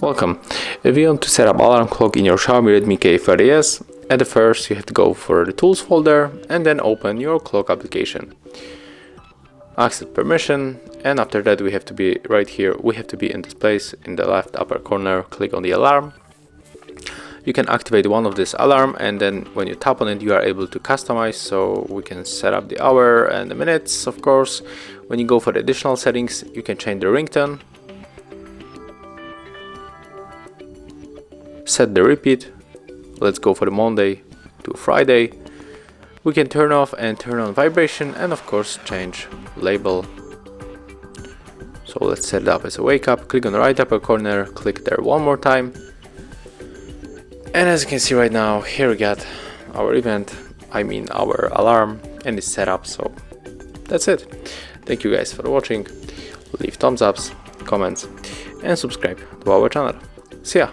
Welcome. If you want to set up alarm clock in your Xiaomi Redmi K30S, at the first you have to go for the tools folder and then open your clock application. Accept permission, and after that we have to be right here, we have to be in this place in the left upper corner. Click on the alarm. You can activate one of this alarm, and then when you tap on it you are able to customize, so we can set up the hour and the minutes. Of course, when you go for the additional settings you can change the ringtone, set the repeat. Let's go for the Monday to Friday. We can turn off and turn on vibration, and of course change label. So let's set it up as a wake up. Click on the right upper corner, click there one more time, and as you can see right now, here we got our event, our alarm, and it's set up. So that's it. Thank you guys for watching. Leave thumbs ups, comments, and subscribe to our channel. See ya.